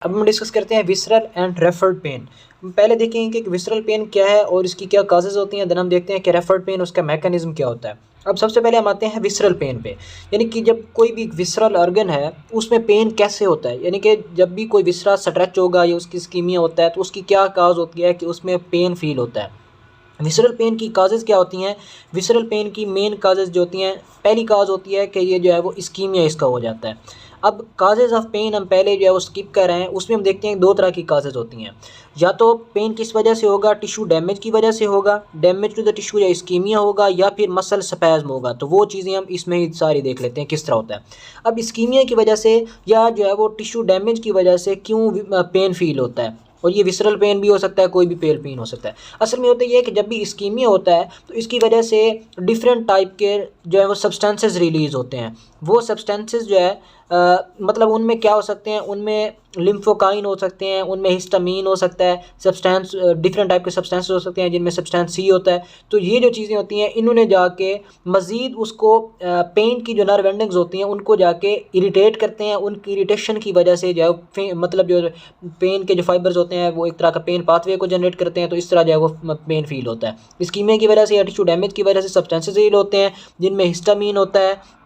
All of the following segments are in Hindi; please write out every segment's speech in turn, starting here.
अब हम डिस्कस करते हैं विसरल एंड रेफर्ड पेन। पहले देखेंगे कि विसरल पेन क्या है और इसकी क्या काजेज होती हैं, देन हम देखते हैं कि रेफर्ड पेन उसका मैकेनिज्म क्या होता है। अब सबसे पहले हम आते हैं विसरल पेन पे, यानी कि जब कोई भी विसरल ऑर्गन है उसमें पेन कैसे होता है, यानी कि जब भी कोई विसरा स्ट्रेच होगा या उसकी स्कीमिया होता है तो उसकी क्या काज होती है कि उसमें पेन फील होता है। विसरल पेन की काजेज़ क्या होती हैं? विसरल पेन की मेन काजेज़ जो होती हैं, पहली काज होती है कि ये जो है वो इस्कीमिया इसका हो जाता है। अब काजेज़ ऑफ पेन हम पहले जो है वो स्किप कर रहे हैं, उसमें हम देखते हैं दो तरह की काजेज़ होती हैं। या तो पेन किस वजह से होगा, टिश्यू डैमेज की वजह से होगा, डैमेज टू द टिश्यू या इस्कीमिया होगा, या फिर मसल स्पैज़म होगा। तो वो चीज़ें हम इसमें ही सारी देख लेते हैं किस तरह होता है। अब इस्कीमिया की वजह से या जो है वो टिश्यू डैमेज की वजह से क्यों पेन फील होता है, और ये विसरल पेन भी हो सकता है, कोई भी पेन हो सकता है। असल में होता ये है कि जब भी इस्कीमिया होता है तो इसकी वजह से डिफरेंट टाइप के जो है वो सब्सटेंसेस रिलीज़ होते हैं। वो सब्सटेंसेस जो है मतलब उनमें क्या हो सकते हैं, उनमें लिम्फोकाइन हो सकते हैं, उनमें हिस्टामीन हो सकता है, सब्सटेंस डिफरेंट टाइप के सब्सटेंसेस हो सकते हैं जिनमें सब्सटेंस सी होता है। तो ये जो चीज़ें होती हैं इन्होंने जाके मज़ीद उसको पेन की जो नर्व एंडिंग्स होती हैं उनको जाके इरिटेट करते हैं। उनकी इरिटेशन की वजह से जो है मतलब जो पेन के जो फाइबर्स होते हैं वो एक तरह का पेन पाथवे को जनरेट करते हैं, तो इस तरह जो है वो पेन फील होता है। इस्कीमिया की वजह से या टिश्यू डैमेज की वजह से सब्सटेंसेस हील होते हैं जिनमें हिस्टामीन होता है,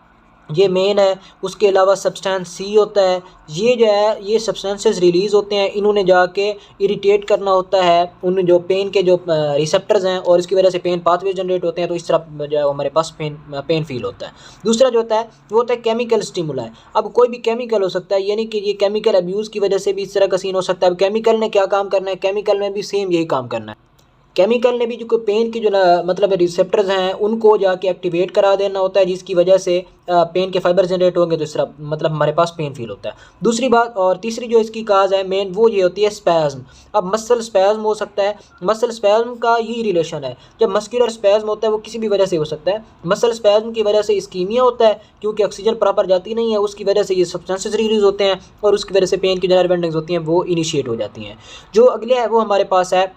ये मेन है। उसके अलावा सब्सटेंस सी होता है, ये जो है ये सब्सटेंसेस रिलीज़ होते हैं, इन्होंने जाके इरिटेट करना होता है उन जो पेन के जो रिसेप्टर्स हैं, और इसकी वजह से पेन पाथवे जनरेट होते हैं। तो इस तरह जो है हमारे पास पेन फील होता है। दूसरा जो होता है वो होता है केमिकल स्टिमुला। अब कोई भी केमिकल हो सकता है, यानी कि ये केमिकल अब्यूज़ की वजह से भी इस तरह का सीन हो सकता है। अब केमिकल ने क्या काम करना है, केमिकल में भी सेम यही काम करना है। केमिकल ने भी जो पेन की जो मतलब रिसेप्टर्स हैं उनको जाके एक्टिवेट करा देना होता है, जिसकी वजह से पेन के फाइबर जनरेट होंगे, तो इस तरह मतलब हमारे पास पेन फील होता है। दूसरी बात और तीसरी जो इसकी काज है मेन, वो ये होती है स्पैज्म। अब मसल स्पैज्म हो सकता है, मसल स्पैज्म का यही रिलेशन है। जब मस्कुलर स्पैज्म होता है वो किसी भी वजह से हो सकता है। मसल स्पैज्म की वजह से इस्कीमिया होता है क्योंकि ऑक्सीजन प्रॉपर जाती नहीं है, उसकी वजह से ये सब्सटेंसेस रिलीज होते हैं और उसकी वजह से पेन की जो नर्व एंडिंग्स होती हैं वो इनिशिएट हो जाती हैं। जो अगले है वो हमारे पास है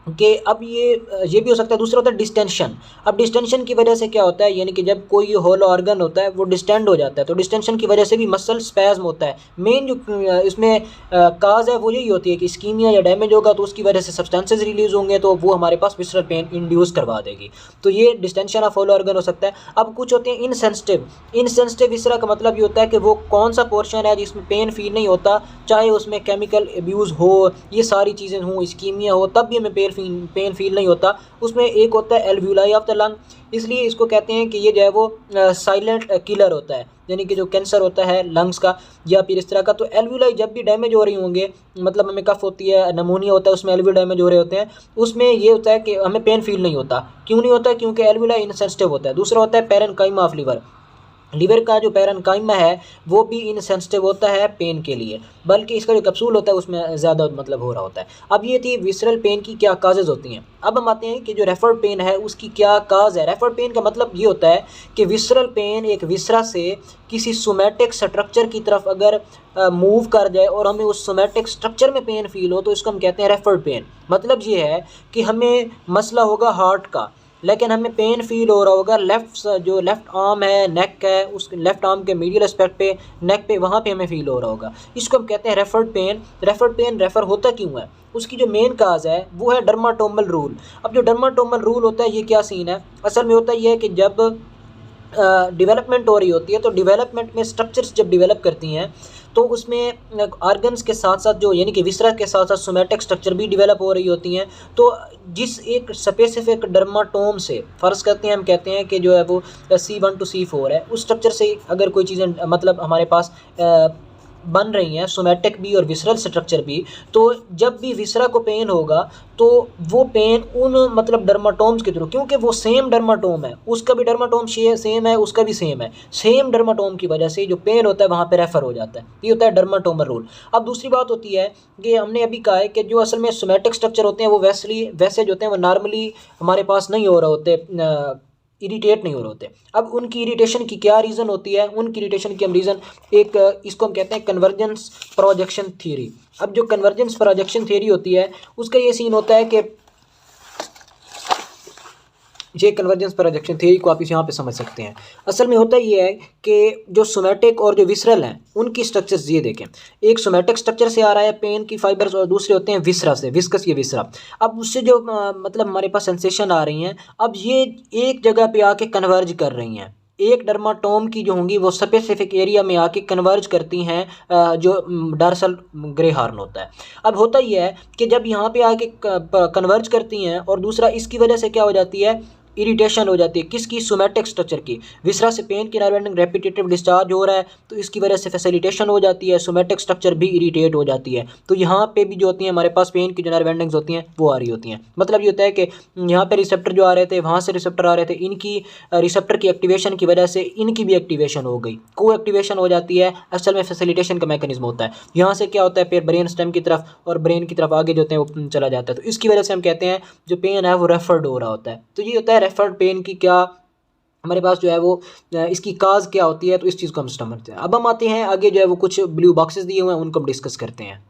कि अब ये भी हो सकता है। दूसरा होता है डिस्टेंशन। अब डिस्टेंशन की वजह से क्या होता है, यानी कि जब कोई होल ऑर्गन होता है वो डिस्टेंड हो जाता है, तो डिस्टेंशन की वजह से भी मसल स्पैज्म होता है। मेन जो इसमें काज है वो यही होती है कि इस्कीमिया या डैमेज होगा तो उसकी वजह से सब्सटेंसेस रिलीज होंगे, तो वो हमारे पास विसरल पेन इंड्यूस करवा देगी। तो ये डिस्टेंशन ऑफ होल ऑर्गन हो सकता है। अब कुछ होते हैं इनसेंसिटिव विसरा का मतलब ये होता है कि वो कौन सा पोर्शन है जिसमें पेन फील नहीं होता, चाहे उसमें केमिकल अब्यूज़ हो, ये सारी चीज़ें हों, इस्कीमिया हो, तब भी हमें पेन फील नहीं होता। उसमें एक होता है एल्व्यूलाई ऑफ द लंग, इसलिए इसको कहते हैं कि ये जो है वो साइलेंट किलर होता है, यानी कि जो कैंसर होता है लंग्स का या फिर इस तरह का। तो एल्व्यूलाई जब भी डैमेज हो रही होंगे, मतलब हमें कफ होती है, नमोनिया होता है, उसमें एल्व्यूल डैमेज हो रहे होते हैं, उसमें ये होता है कि हमें पेन फील नहीं होता। क्यों नहीं होता? क्योंकि एल्व्यूलाई इनसेंसिटिव होता है। दूसरा होता है पैरेन्काइमा ऑफ लिवर। लिवर का जो पैरेन्काइमा है वो भी इनसेंसिटिव होता है पेन के लिए, बल्कि इसका जो कैप्सूल होता है उसमें ज़्यादा मतलब हो रहा होता है। अब ये थी विसरल पेन की क्या काजेज़ होती हैं। अब हम आते हैं कि जो रेफर्ड पेन है उसकी क्या काज है। रेफर्ड पेन का मतलब ये होता है कि विसरल पेन एक विसरा से किसी सोमैटिक स्ट्रक्चर की तरफ अगर मूव कर जाए और हमें उस सोमैटिक स्ट्रक्चर में पेन फील हो तो इसको हम कहते हैं रेफर्ड पेन। मतलब ये है कि हमें मसला होगा हार्ट का, लेकिन हमें पेन फील हो रहा होगा जो लेफ़्ट आर्म है, नेक है, उस लेफ़्ट आर्म के मीडियल एस्पेक्ट पे, नेक पे, वहाँ पे हमें फील हो रहा होगा। इसको हम कहते हैं referred pain. Referred pain refer होता क्यों है, उसकी जो मेन काज है वो है डर्माटोमल रूल। अब जो डर्माटोमल रूल होता है ये क्या सीन है, असल में होता ये है कि जब डेवलपमेंट हो रही होती है तो डेवलपमेंट में स्ट्रक्चर्स जब डेवलप करती हैं तो उसमें ऑर्गन्स के साथ साथ जो यानी कि विसरा के साथ साथ सोमैटिक स्ट्रक्चर भी डेवलप हो रही होती हैं। तो जिस एक स्पेसिफिक डर्माटोम से फ़र्ज़ करते हैं, हम कहते हैं कि जो है वो C1 to C4 है, उस स्ट्रक्चर से अगर कोई चीज़ें मतलब हमारे पास बन रही हैं, सोमैटिक भी और विसरल स्ट्रक्चर भी, तो जब भी विसरा को पेन होगा तो वो पेन उन मतलब डर्माटोम्स के थ्रू, क्योंकि वो सेम डर्माटोम है, उसका भी डर्माटोम सेम है, उसका भी सेम है, सेम डर्माटोम की वजह से जो पेन होता है वहाँ पे रेफ़र हो जाता है। ये होता है डर्माटोमल रूल। अब दूसरी बात होती है कि हमने अभी कहा है कि जो असल में सोमैटिक स्ट्रक्चर होते हैं वो वैसे जो होते हैं वो नॉर्मली हमारे पास नहीं हो रहे होते, इरिटेट नहीं हो रहे होते। अब उनकी इरिटेशन की क्या रीज़न होती है, उनकी इरिटेशन की हम रीज़न इसको हम कहते हैं कन्वर्जेंस प्रोजेक्शन थ्योरी। अब जो कन्वर्जेंस प्रोजेक्शन थ्योरी होती है उसका ये सीन होता है कि ये कन्वर्जेंस प्रोजेक्शन थ्योरी को आप इस यहाँ पे समझ सकते हैं। असल में होता ये है कि जो सोमैटिक और जो विसरल हैं उनकी स्ट्रक्चर्स ये देखें, एक सोमैटिक स्ट्रक्चर से आ रहा है पेन की फाइबर्स और दूसरे होते हैं विसरा से, विस्कस ये विसरा। अब उससे जो मतलब हमारे पास सेंसेशन आ रही हैं, अब ये एक जगह पे आके कन्वर्ज कर रही हैं, एक डर्माटोम की जो होंगी वो स्पेसिफिक एरिया में आके कन्वर्ज करती हैं जो डार्सल ग्रे हार्न होता है। अब होता ही है कि जब यहाँ पे आके कन्वर्ज करती हैं और दूसरा इसकी वजह से क्या हो जाती है, इरिटेशन हो जाती है किसकी, सोमैटिक स्ट्रक्चर की। विसरा से पेन की नर्व एंडिंग रेपिटेटिव डिस्चार्ज हो रहा है तो इसकी वजह से फैसिलिटेशन हो जाती है, सोमैटिक स्ट्रक्चर भी इरिटेट हो जाती है। तो यहाँ पे भी जो होती है हमारे पास पेन की जो नर्व एंडिंग्स होती हैं वो आ रही होती हैं। मतलब ये होता है कि यहाँ पे रिसेप्टर जो आ रहे थे वहाँ से रिसेप्टर आ रहे थे, इनकी रिसेप्टर की एक्टिवेशन की वजह से इनकी भी एक्टिवेशन हो गई, को एक्टिवेशन हो जाती है। असल में फैसिलिटेशन का मैकेनिज्म होता है। यहाँ से क्या होता है फिर ब्रेन स्टेम की तरफ और ब्रेन की तरफ आगे जो होते हैं वो चला जाता है। तो इसकी वजह से हम कहते हैं जो पेन है वो रेफर्ड हो रहा होता है। तो ये होता है रेफर्ड पेन की क्या हमारे पास जो है वो इसकी काज क्या होती है, तो इस चीज़ को हम समझते हैं। अब हम आते हैं आगे जो है वो कुछ ब्लू बॉक्सेस दिए हुए हैं उनको हम डिस्कस करते हैं।